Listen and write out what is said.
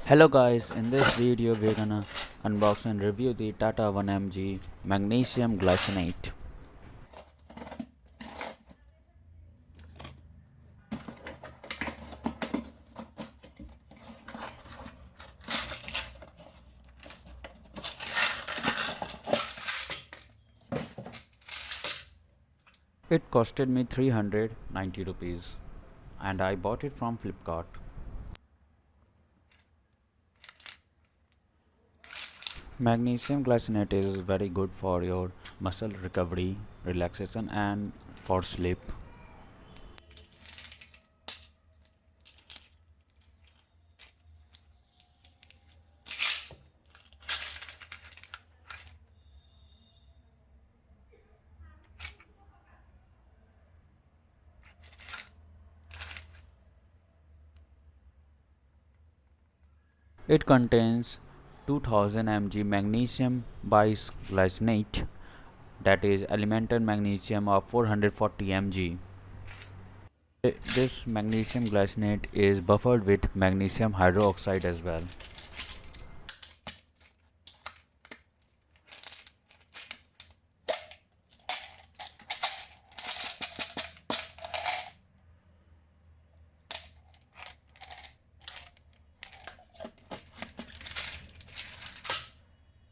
Hello guys, in this video we're gonna unbox and review the Tata 1mg Magnesium Glycinate. It costed me 390 rupees and I bought it from Flipkart. Magnesium Glycinate is very good for your muscle recovery, relaxation and for sleep. It contains 2000 mg Magnesium Glycinate, that is elemental magnesium of 440 mg. This magnesium glycinate is buffered with magnesium hydroxide as well.